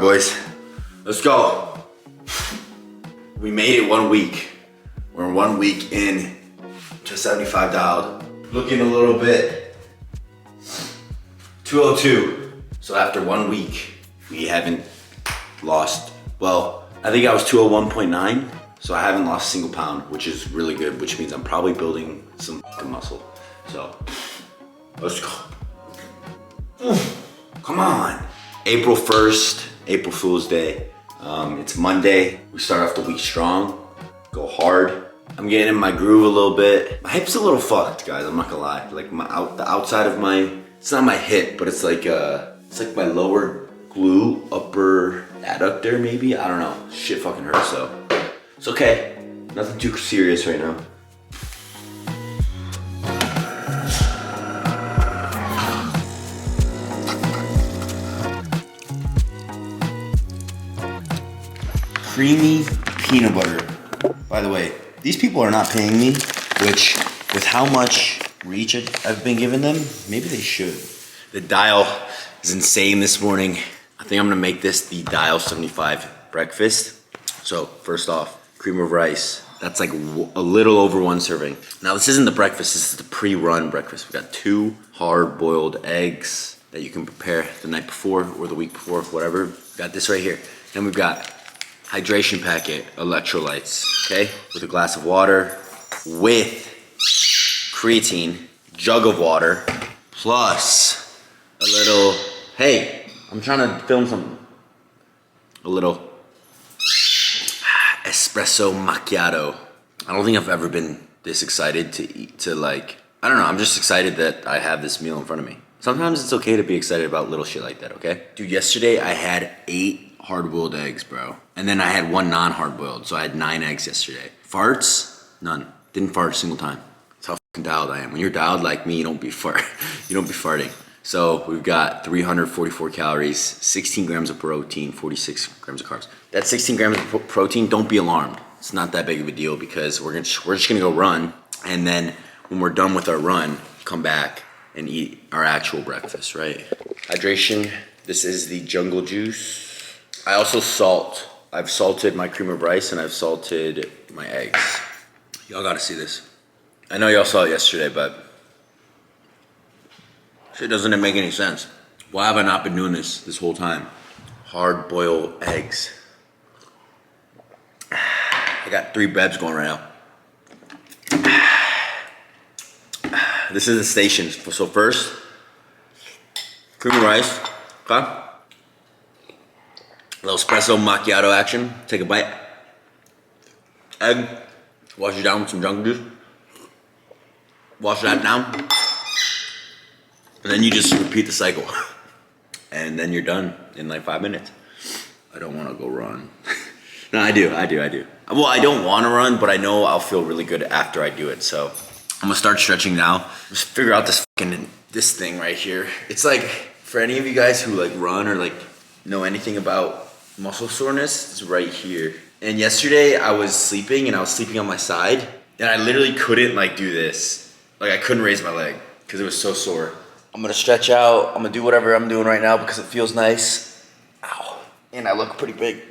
boys, let's go. We made it 1 week. We're 1 week in to 75 dialed. Looking a little bit 202. So after 1 week, we haven't lost, well, I think I was 201.9. So I haven't lost a single pound, which is really good, which means I'm probably building some fucking muscle. So let's go. Come on. April 1st, April Fool's Day. It's Monday. We start off the week strong, go hard. I'm getting in my groove a little bit. My hip's a little fucked, guys, I'm not gonna lie. Like the outside of my, it's not my hip, but it's like my lower glute, upper adductor maybe, I don't know. Shit fucking hurts, so it's okay. Nothing too serious right now. Creamy peanut butter. By the way, these people are not paying me, which with how much reach I've been giving them, maybe they should. The dial is insane this morning. I think I'm gonna make this the dial 75 breakfast. So first off, cream of rice. That's like a little over 1 serving. Now this isn't the breakfast, this is the pre-run breakfast. We got 2 hard-boiled eggs that you can prepare the night before or the week before, whatever. Got this right here. Then we've got hydration packet, electrolytes, okay? With a glass of water, with creatine, jug of water, plus a little, hey, I'm trying to film something. A little espresso macchiato. I don't think I've ever been this excited to eat, I don't know, I'm just excited that I have this meal in front of me. Sometimes it's okay to be excited about little shit like that, okay? Dude, yesterday I had 8 hard-boiled eggs, bro. And then I had 1 non-hard-boiled, so I had 9 eggs yesterday. Farts? None. Didn't fart a single time. That's how fucking dialed I am. When you're dialed like me, you don't be farting. So we've got 344 calories, 16 grams of protein, 46 grams of carbs. That 16 grams of protein, don't be alarmed. It's not that big of a deal because we're just gonna go run, and then when we're done with our run, come back and eat our actual breakfast, right? Hydration, this is the jungle juice. I also salt. I've salted my cream of rice and I've salted my eggs. Y'all gotta see this. I know y'all saw it yesterday, but shit doesn't make any sense. Why have I not been doing this whole time? Hard boiled eggs. I got 3 bevs going right now. This is the station. So first, cream of rice, okay? A little espresso macchiato action. Take a bite. Egg. Wash it down with some jungle juice. Wash that down. And then you just repeat the cycle. And then you're done in like 5 minutes. I don't want to go run. No, I do. Well, I don't want to run, but I know I'll feel really good after I do it. So I'm gonna start stretching now. Just figure out this thing right here. It's like, for any of you guys who like run or like know anything about muscle soreness, is right here. And yesterday I was sleeping and I was sleeping on my side and I literally couldn't like do this. Like I couldn't raise my leg because it was so sore. I'm gonna stretch out. I'm gonna do whatever I'm doing right now because it feels nice. Ow. And I look pretty big.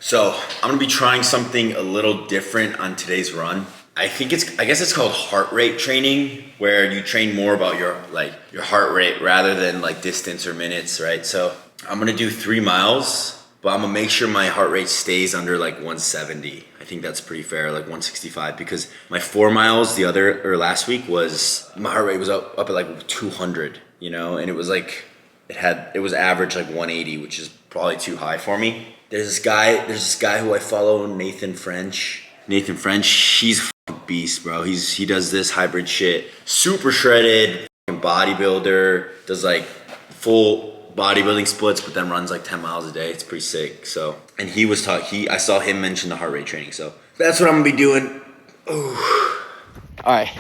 So I'm gonna be trying something a little different on today's run. I guess it's called heart rate training, where you train more about your heart rate rather than like distance or minutes, right? So I'm gonna do 3 miles, but I'm gonna make sure my heart rate stays under like 170. I think that's pretty fair, like 165, because my 4 miles last week my heart rate was up at like 200, you know, and it was like, it was average like 180, which is probably too high for me. There's this guy who I follow, Nathan French, he's a fucking beast, bro. He does this hybrid shit, super shredded, bodybuilder, does like full bodybuilding splits, but then runs like 10 miles a day. It's pretty sick. So, and I saw him mention the heart rate training. So that's what I'm gonna be doing. Ooh. All right,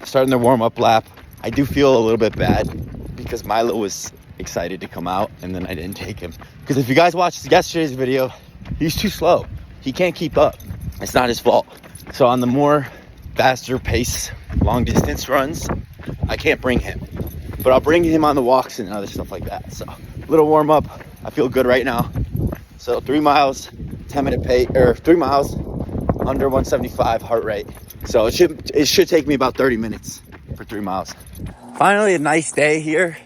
starting the warm up lap. I do feel a little bit bad because Milo was excited to come out and then I didn't take him. Because if you guys watched yesterday's video, he's too slow. He can't keep up. It's not his fault. So on the more faster pace, long distance runs, I can't bring him. But I'll bring him on the walks and other stuff like that. So, little warm up, I feel good right now. So 3 miles, 10-minute pace, or 3 miles under 175 heart rate. So it should take me about 30 minutes for 3 miles. Finally, a nice day here.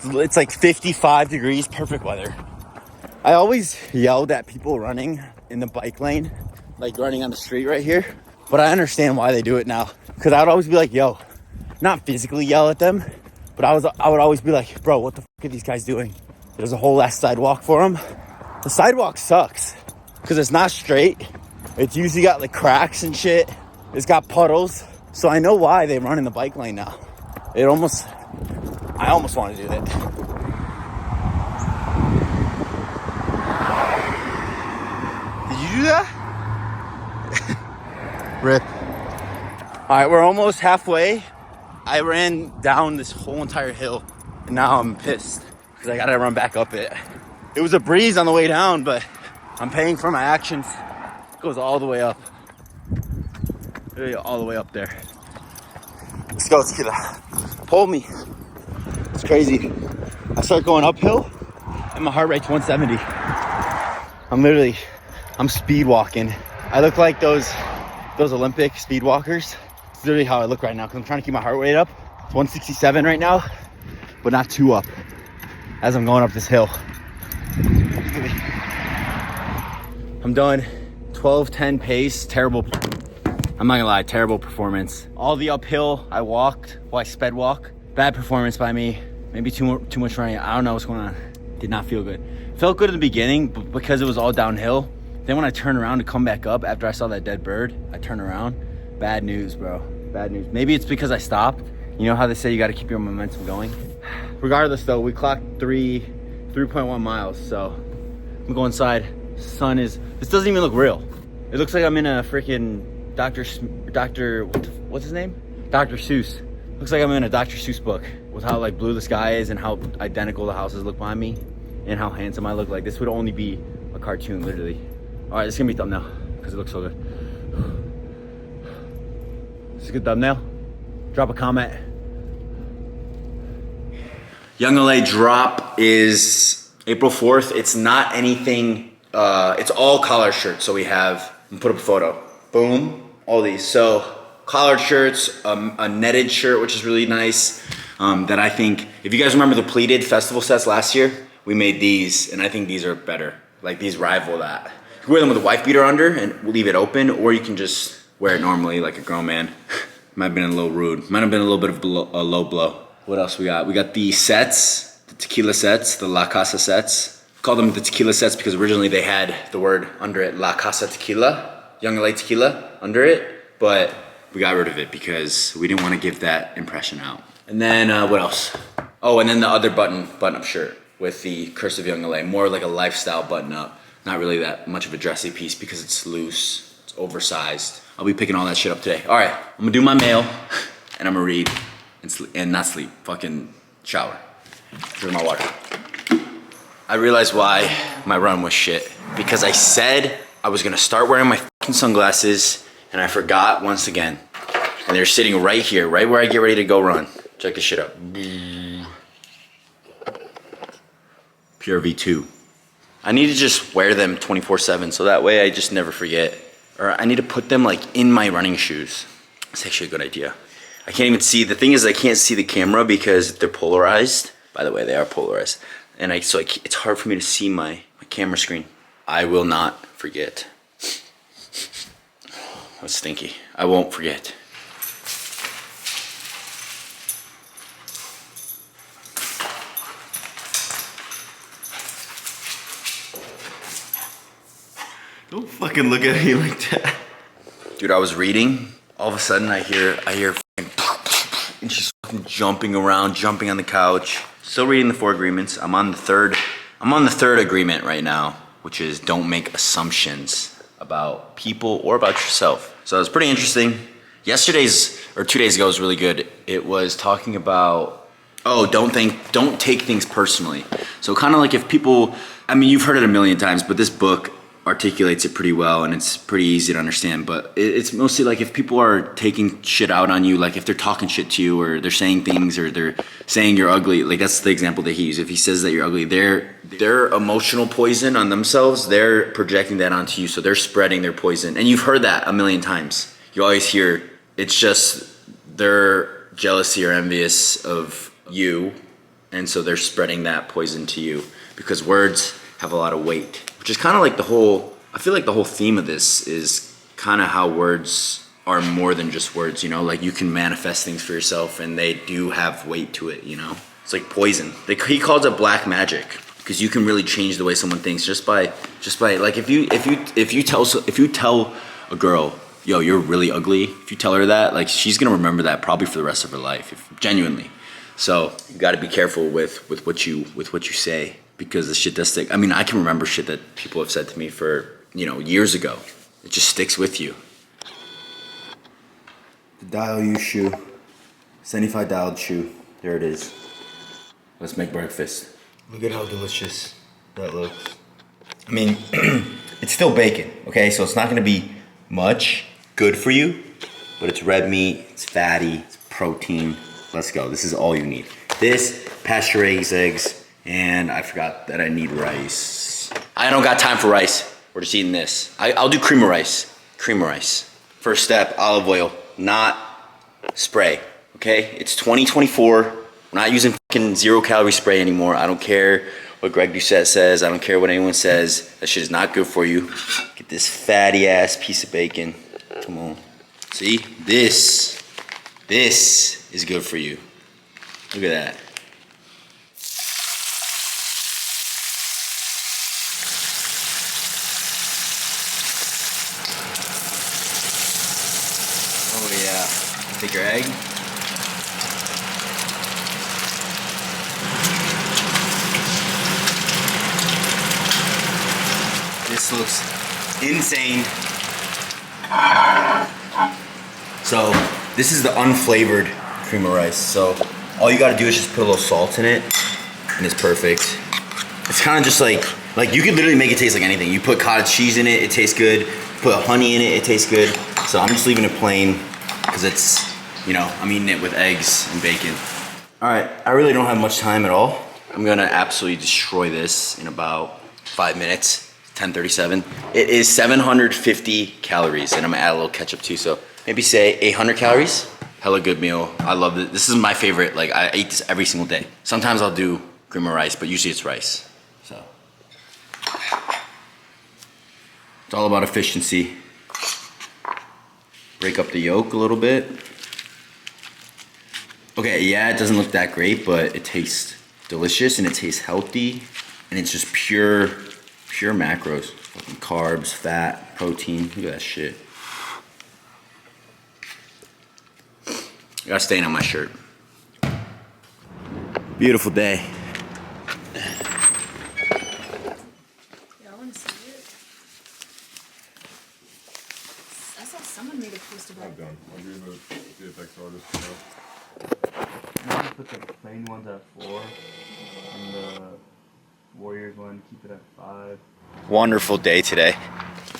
It's like 55 degrees, perfect weather. I always yelled at people running in the bike lane, like running on the street right here. But I understand why they do it now. Because I would always be like, yo, not physically yell at them, but I would always be like, bro, what the fuck are these guys doing? There's a whole ass sidewalk for them. The sidewalk sucks because it's not straight. It's usually got like cracks and shit. It's got puddles. So I know why they run in the bike lane now. I almost want to do that. Did you do that? Rip. All right, we're almost halfway. I ran down this whole entire hill and now I'm pissed because I gotta run back up it. It was a breeze on the way down, but I'm paying for my actions. It goes all the way up. Really all the way up there. Let's go, Tequila. Pull me. It's crazy. I start going uphill and my heart rate's 170. I'm speed walking. I look like those Olympic speed walkers. It's literally how I look right now because I'm trying to keep my heart rate up. It's 167 right now, but not too up as I'm going up this hill. I'm done. 12:10 pace. Terrible. I'm not gonna lie, terrible performance. All the uphill I walked, I sped walk. Bad performance by me. Maybe too much running. I don't know what's going on. Did not feel good. Felt good in the beginning, but because it was all downhill. Then when I turned around to come back up after I saw that dead bird, I turned around. Bad news, bro. Bad news. Maybe it's because I stopped. You know how they say you got to keep your momentum going? Regardless, though, we clocked 3.1 miles. So I'm gonna go inside. This doesn't even look real. It looks like I'm in a freaking what's his name? Dr. Seuss. Looks like I'm in a Dr. Seuss book with how like blue the sky is and how identical the houses look behind me and how handsome I look. Like this would only be a cartoon, literally. All right, this is gonna be thumbnail because it looks so good. This is a good thumbnail. Drop a comment. Young LA drop is April 4th. It's not anything, it's all collared shirts. So we have, put up a photo. Boom, all these. So collared shirts, a netted shirt, which is really nice. That I think, if you guys remember the pleated festival sets last year, we made these and I think these are better. Like these rival that. You can wear them with a wife beater under and leave it open, or you can just wear it normally like a grown man. Might have been a little rude. Might have been a little bit of a low blow. What else we got? We got the sets, the tequila sets, the La Casa sets. We call them the tequila sets because originally they had the word under it, La Casa Tequila, Young LA Tequila under it, but we got rid of it because we didn't want to give that impression out. And then what else? Oh, and then the other button-up shirt with the Curse of Young LA, more like a lifestyle button-up. Not really that much of a dressy piece because it's loose, it's oversized. I'll be picking all that shit up today. All right, I'm gonna do my mail and I'm gonna read and not sleep, fucking shower. Drink my water. I realized why my run was shit. Because I said I was gonna start wearing my fucking sunglasses and I forgot once again. And they're sitting right here, right where I get ready to go run. Check this shit out. Pure V2. I need to just wear them 24/7 so that way I just never forget. Or I need to put them like in my running shoes. It's actually a good idea. I can't even see, the thing is I can't see the camera because they're polarized. By the way, they are polarized. And it's hard for me to see my camera screen. I will not forget. That's stinky. I won't forget. Don't fucking look at me like that. Dude, I was reading. All of a sudden I hear and she's fucking jumping around, jumping on the couch. Still reading the 4 agreements. I'm on the third agreement right now, which is don't make assumptions about people or about yourself. So it was pretty interesting. 2 days ago was really good. It was talking about, don't take things personally. So kind of like if people, I mean, you've heard it a million times, but this book articulates it pretty well, and it's pretty easy to understand. But it's mostly like if people are taking shit out on you, like if they're talking shit to you, or they're saying things, or they're saying you're ugly. Like that's the example that he used. If he says that you're ugly, their emotional poison on themselves, they're projecting that onto you. So they're spreading their poison, and you've heard that a million times. You always hear it's just they're jealousy or envious of you, and so they're spreading that poison to you because words have a lot of weight. Which is kind of like I feel like the whole theme of this is kind of how words are more than just words, you know? Like you can manifest things for yourself and they do have weight to it, you know? It's like poison. He calls it black magic because you can really change the way someone thinks just by like if you tell a girl, yo, you're really ugly, if you tell her that, like she's gonna remember that probably for the rest of her life, genuinely. So you gotta be careful with what you say. Because the shit does stick. I mean, I can remember shit that people have said to me for, years ago. It just sticks with you. The dial U shoe. 75 dialed shoe. There it is. Let's make breakfast. Look at how delicious that looks. I mean, it's still bacon, okay? So it's not gonna be much good for you, but it's red meat, it's fatty, it's protein. Let's go. This is all you need. This, pasture-raised eggs, and I forgot that I need rice. I don't got time for rice. We're just eating this. I'll do cream of rice. Cream of rice. First step, olive oil, not spray, okay? It's 2024. We're not using fucking 0-calorie spray anymore. I don't care what Greg Doucette says. I don't care what anyone says. That shit is not good for you. Get this fatty ass piece of bacon. Come on. See? This is good for you. Look at that. Take your egg. This looks insane. So this is the unflavored cream of rice. So all you gotta do is just put a little salt in it and it's perfect. It's kind of just like you could literally make it taste like anything. You put cottage cheese in it, it tastes good. Put honey in it, it tastes good. So I'm just leaving it plain because it's, I'm eating it with eggs and bacon. All right, I really don't have much time at all. I'm gonna absolutely destroy this in about 5 minutes, 10:37. It is 750 calories, and I'm gonna add a little ketchup too, so maybe say 800 calories. Hella good meal, I love it. This is my favorite, like I eat this every single day. Sometimes I'll do cream of rice, but usually it's rice, so. It's all about efficiency. Break up the yolk a little bit. Okay, yeah, it doesn't look that great, but it tastes delicious and it tastes healthy, and it's just pure macros. Fucking carbs, fat, protein. Look at that shit. I got a stain on my shirt. Beautiful day. Yeah, I want to see it. I saw someone made a post about I'm it. done. I'll do the effects artist now. I'm gonna put the plain ones at 4 and the Warriors one, keep it at 5. Wonderful day today.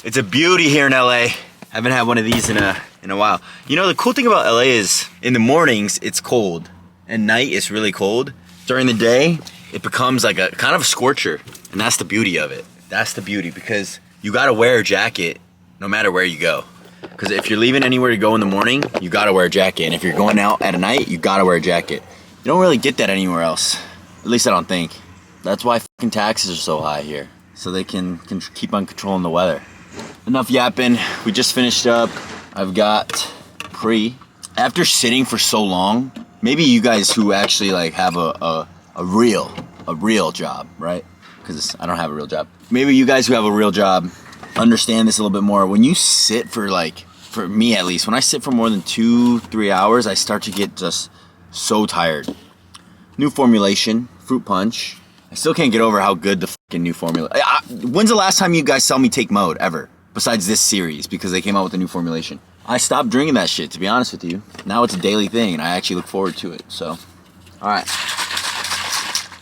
It's a beauty here in LA. Haven't had one of these in a while. The cool thing about LA is in the mornings it's cold. At night it's really cold. During the day it becomes like a kind of a scorcher, and that's the beauty of it. That's the beauty, because you gotta wear a jacket no matter where you go. Because if you're leaving anywhere to go in the morning, you gotta wear a jacket. And if you're going out at night, you gotta wear a jacket. You don't really get that anywhere else. At least I don't think. That's why fucking taxes are so high here. So they can keep on controlling the weather. Enough yapping. We just finished up. I've got pre. After sitting for so long, maybe you guys who actually like have a real job, right? Because I don't have a real job. Maybe you guys who have a real job understand this a little bit more. When you sit for me at least, when I sit for more than 2-3 hours, I start to get just so tired. New formulation, fruit punch. I still can't get over how good the fucking new formula. When's the last time you guys saw me take mode ever? Besides this series, because they came out with a new formulation. I stopped drinking that shit, to be honest with you. Now it's a daily thing, and I actually look forward to it. So, all right.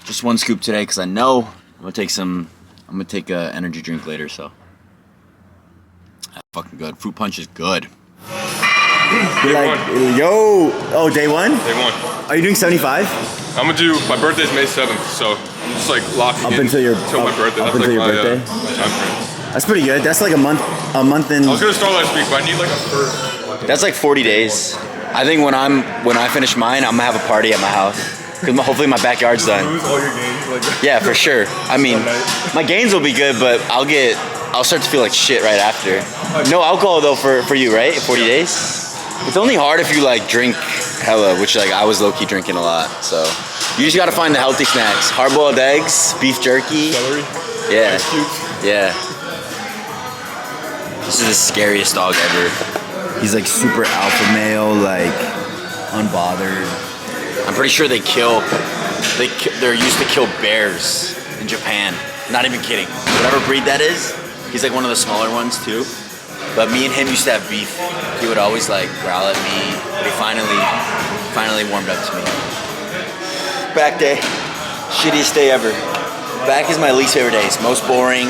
Just one scoop today, because I know I'm gonna take a energy drink later. So, fucking good. Fruit punch is good. You're like, yo, oh, day one? Day one. Are you doing 75? I'm gonna do, my birthday's May 7th, so I'm just like locking Up in until your my birthday. Up That's until like your birthday. my time frame. That's pretty good. That's like a month in. I was gonna start last week, but I need like a first. That's like 40 days. I think when I finish mine, I'm gonna have a party at my house. Cause hopefully my backyard's done. Lose all your games like that. Yeah, for sure. I mean, my gains will be good, but I'll start to feel like shit right after. No alcohol though for you, right? 40 days. It's only hard if you like drink hella, which like I was low key drinking a lot. So you just gotta find the healthy snacks: hard-boiled eggs, beef jerky. Celery. Yeah, Ice cubes. yeah. This is the scariest dog ever. He's like super alpha male, like unbothered. I'm pretty sure they're used to kill bears in Japan. Not even kidding. Whatever breed that is, he's like one of the smaller ones too. But me and him used to have beef. He would always like growl at me, but he finally warmed up to me. Back day, shittiest day ever. Back is my least favorite day. It's most boring.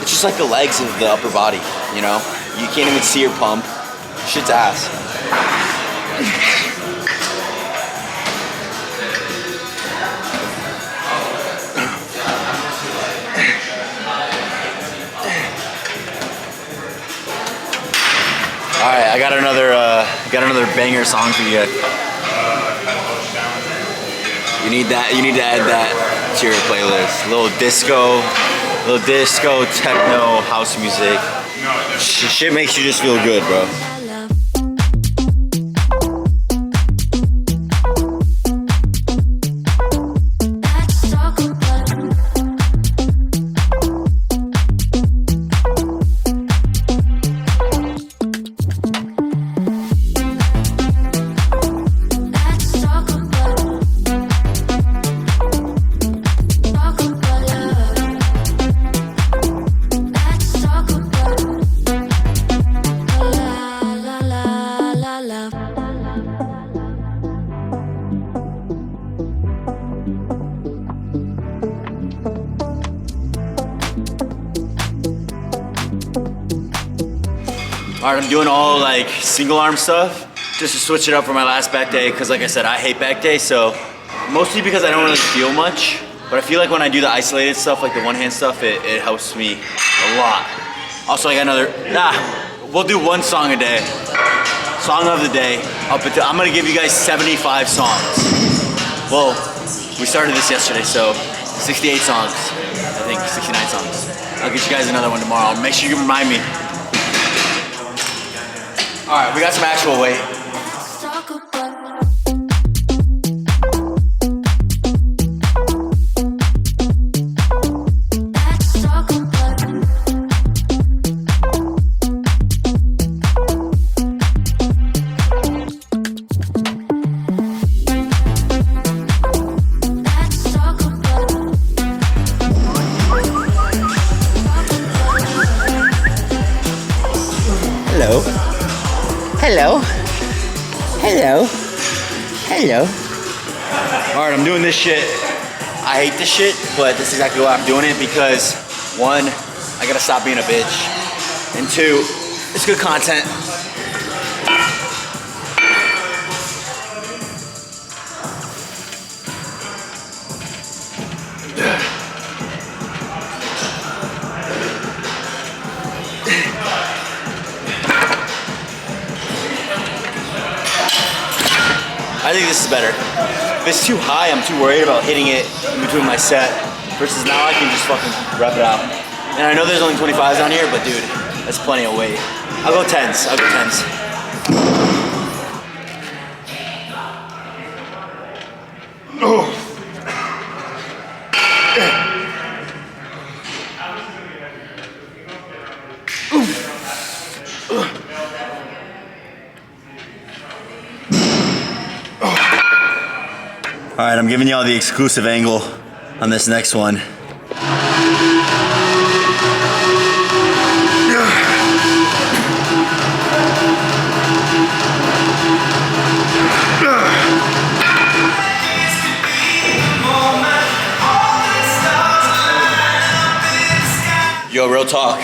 It's just like the legs of the upper body, you know? You can't even see your pump. Shit's ass. All right, I got another banger song for you. You need to add that to your playlist. Little disco, techno, house music. Shit makes you just feel good, bro. Alright, I'm doing all like single arm stuff just to switch it up for my last back day because like I said, I hate back day, so mostly because I don't really feel much, but I feel like when I do the isolated stuff, like the one hand stuff, it helps me a lot. Also, I got we'll do one song a day. Song of the day, I'm gonna give you guys 75 songs. Well, we started this yesterday, so 68 songs, I think, 69 songs. I'll get you guys another one tomorrow. Make sure you remind me. All right, we got some actual weight. Hello. Hello. Hello. Hello. All right, I'm doing this shit. I hate this shit, but this is exactly why I'm doing it because one, I gotta stop being a bitch. And two, it's good content. I think this is better. If it's too high, I'm too worried about hitting it in between my set. Versus now I can just fucking rep it out. And I know there's only 25s on here, but dude, that's plenty of weight. I'll go 10s. All right, I'm giving y'all the exclusive angle on this next one. Yo, real talk.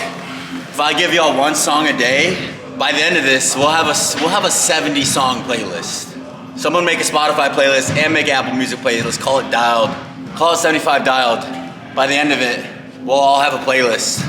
If I give y'all one song a day, by the end of this, we'll have a 70 song playlist. Someone make a Spotify playlist and make an Apple Music playlist. Call it dialed. Call it 75 dialed. By the end of it, we'll all have a playlist.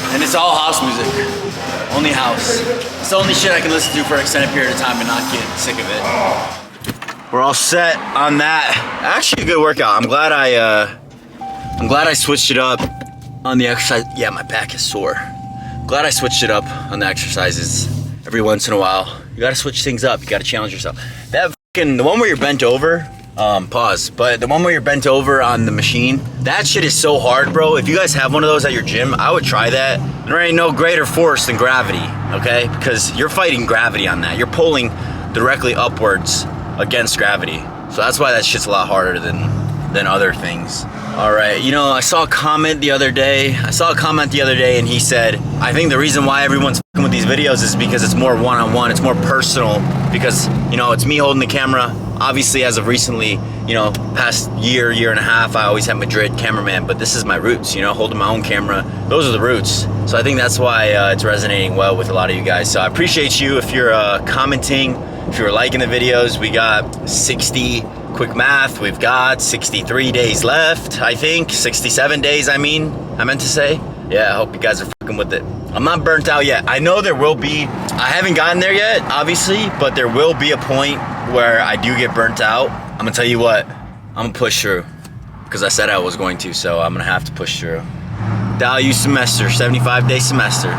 And it's all house music. Only house. It's the only shit I can listen to for an extended period of time and not get sick of it. We're all set on that. Actually, a good workout. I'm glad I switched it up on the exercise. Yeah, my back is sore. Glad I switched it up on the exercises. Every once in a while, you gotta switch things up. You gotta challenge yourself. The one where you're bent over, pause, but the one where you're bent over on the machine, that shit is so hard, bro. If you guys have one of those at your gym, I would try that. There ain't no greater force than gravity, okay? Because you're fighting gravity on that. You're pulling directly upwards against gravity. So that's why that shit's a lot harder than other things. All right, you know, I saw a comment the other day and he said, I think the reason why everyone's fucking with these videos is because it's more one-on-one, it's more personal, because, you know, it's me holding the camera. Obviously, as of recently, you know, past year and a half, I always had Madrid cameraman, but this is my roots, you know, holding my own camera. Those are the roots. So I think that's why it's resonating well with a lot of you guys. So I appreciate you if you're commenting, if you're liking the videos. We got 60, quick math, we've got 63 days left, I think. 67 days, I meant to say. Yeah, I hope you guys are fucking with it. I'm not burnt out yet. I know there will be, I haven't gotten there yet, obviously, but there will be a point where I do get burnt out. I'm gonna tell you what, I'm gonna push through, because I said I was going to, so I'm gonna have to push through. Dial U semester, 75-day semester.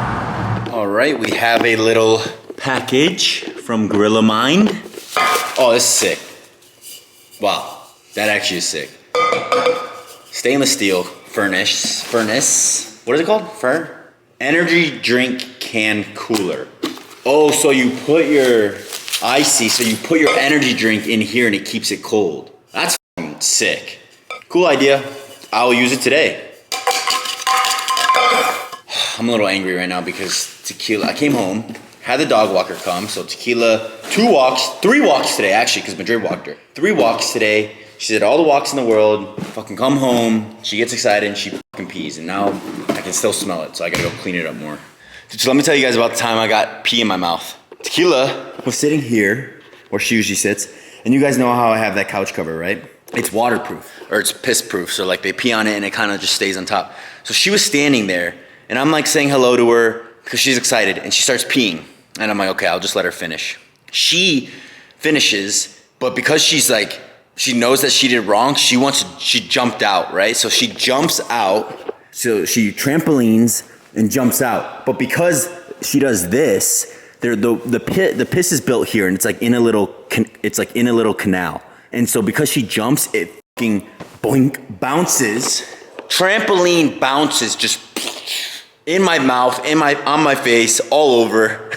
All right, we have a little package from Gorilla Mind. Oh, this is sick. Wow, that actually is sick. Stainless steel furnace. What is it called? Energy drink can cooler. Oh, so you put your energy drink in here and it keeps it cold. That's fucking sick. Cool idea. I will use it today. I'm a little angry right now because Tequila, I came home, had the dog walker come, so Tequila, 3 walks today actually, because Madrid walked her. 3 walks today. She did all the walks in the world, fucking come home, she gets excited and she fucking pees, and now I can still smell it, so I gotta go clean it up more. So let me tell you guys about the time I got pee in my mouth. Tequila was sitting here, where she usually sits, and you guys know how I have that couch cover, right? It's waterproof, or it's piss proof, so like they pee on it and it kind of just stays on top. So she was standing there, and I'm like saying hello to her, because she's excited, and she starts peeing. And I'm like, okay, I'll just let her finish. She finishes, but because she's like, she knows that she did wrong, she jumped out, right? So she jumps out, so she trampolines and jumps out. But because she does this, the piss is built here, and it's like in a little canal. And so because she jumps, it fucking boink, bounces, trampoline bounces just in my mouth, on my face, all over.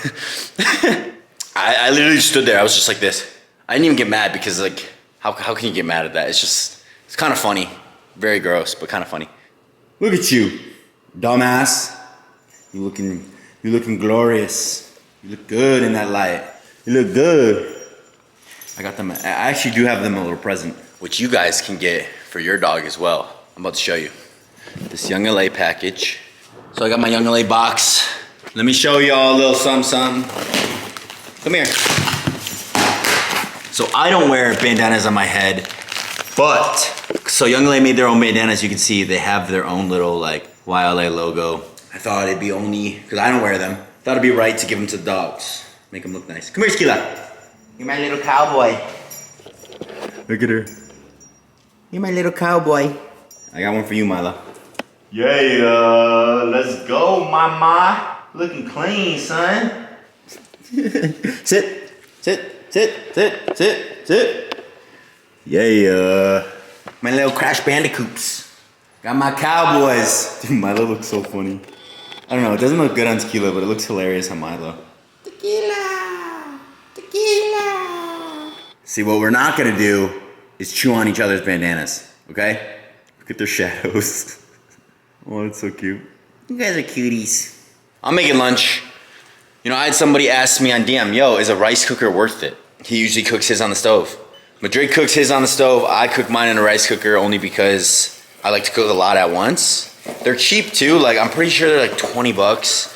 I literally stood there. I was just like this. I didn't even get mad because like, how can you get mad at that? It's kind of funny. Very gross, but kind of funny. Look at you, dumbass. You looking glorious. You look good in that light. You look good. I got them. I actually do have them a little present, which you guys can get for your dog as well. I'm about to show you this Young LA package. So I got my Young LA box. Let me show y'all a little something. Come here. So I don't wear bandanas on my head, but so Young LA made their own bandanas. You can see they have their own little like YLA logo. I thought it'd be only, because I don't wear them, thought it'd be right to give them to the dogs. Make them look nice. Come here, Tequila. You're my little cowboy. Look at her. You're my little cowboy. I got one for you, Mila. Yeah, let's go, mama. Looking clean, son. Sit. Yeah. My little Crash Bandicoots. Got my cowboys. Dude, Milo looks so funny. I don't know, it doesn't look good on Tequila, but it looks hilarious on Milo. Tequila. See, what we're not gonna do is chew on each other's bandanas, okay? Look at their shadows. Oh, it's so cute. You guys are cuties. I'm making lunch. You know, I had somebody ask me on DM, yo, is a rice cooker worth it? He usually cooks his on the stove. Madrid cooks his on the stove. I cook mine in a rice cooker only because I like to cook a lot at once. They're cheap too. Like, I'm pretty sure they're like 20 bucks,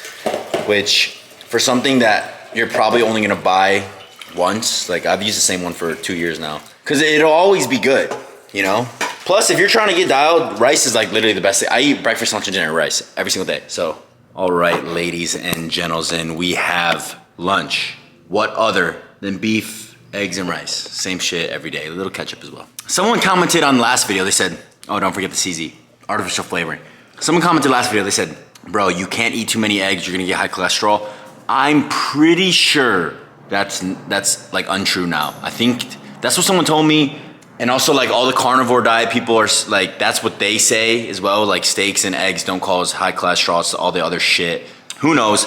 which for something that you're probably only gonna buy once, like I've used the same one for 2 years now. Cause it'll always be good, you know? Plus, if you're trying to get dialed, rice is like literally the best thing. I eat breakfast, lunch, and dinner rice every single day, so. All right, ladies and gentlemen, we have lunch. What other than beef, eggs, and rice? Same shit every day, a little ketchup as well. Someone commented on the last video, they said, oh, don't forget the CZ, artificial flavoring. Someone commented last video, they said, bro, you can't eat too many eggs, you're gonna get high cholesterol. I'm pretty sure that's like untrue now. I think that's what someone told me. And also like all the carnivore diet people are like, that's what they say as well. Like steaks and eggs don't cause high cholesterol, it's all the other shit. Who knows?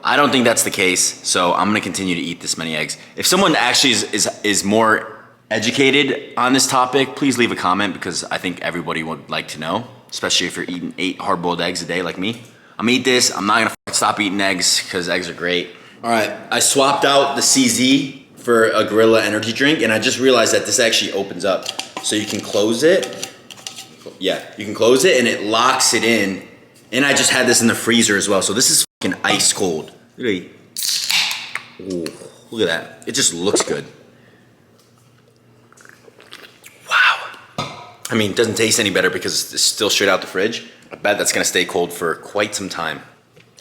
I don't think that's the case. So I'm gonna continue to eat this many eggs. If someone actually is more educated on this topic, please leave a comment because I think everybody would like to know, especially if you're eating 8 hard-boiled eggs a day like me. I'm gonna eat this. I'm not gonna stop eating eggs because eggs are great. All right, I swapped out the CZ for a Gorilla energy drink, and I just realized that this actually opens up. So you can close it. Yeah, you can close it and it locks it in. And I just had this in the freezer as well. So this is fucking ice cold. Look at that. It just looks good. Wow. I mean, it doesn't taste any better because it's still straight out the fridge. I bet that's gonna stay cold for quite some time.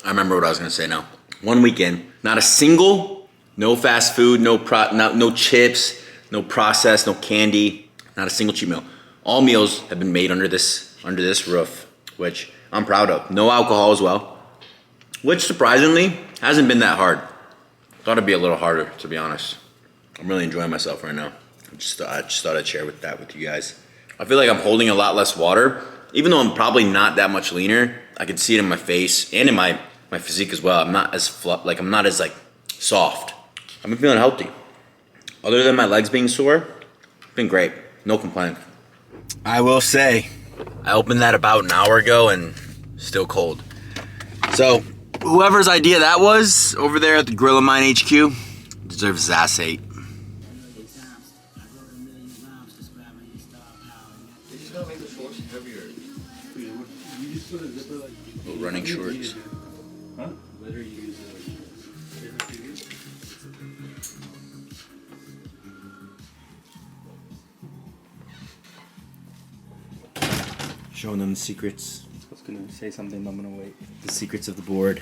I remember what I was gonna say now. 1 weekend, not a single, no fast food, no chips, no processed, no candy, not a single cheat meal. All meals have been made under this roof, which I'm proud of. No alcohol as well, which surprisingly hasn't been that hard. Thought it'd be a little harder, to be honest. I'm really enjoying myself right now. I just thought I'd share that with you guys. I feel like I'm holding a lot less water, even though I'm probably not that much leaner. I can see it in my face and in my physique as well. I'm not as soft. I've been feeling healthy. Other than my legs being sore, it's been great. No complaint. I will say, I opened that about an hour ago and still cold. So, whoever's idea that was over there at the Grill of Mine HQ deserves his ass ate. Running shorts. Huh? Showing them the secrets. I was gonna say something, but I'm gonna wait. The secrets of the board.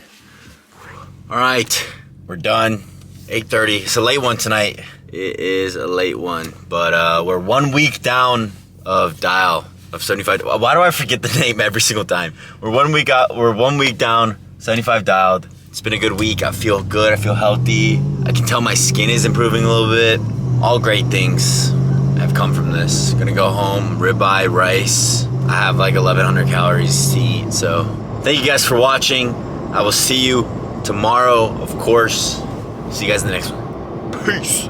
All right, we're done. 8:30. It's a late one tonight. It is a late one, but we're 1 week down of dial of 75. Why do I forget the name every single time? We're 1 week out. We're 1 week down. 75 dialed. It's been a good week. I feel good. I feel healthy. I can tell my skin is improving a little bit. All great things have come from this. Gonna go home, ribeye, rice. I have like 1,100 calories to eat. So thank you guys for watching. I will see you tomorrow, of course. See you guys in the next one. Peace.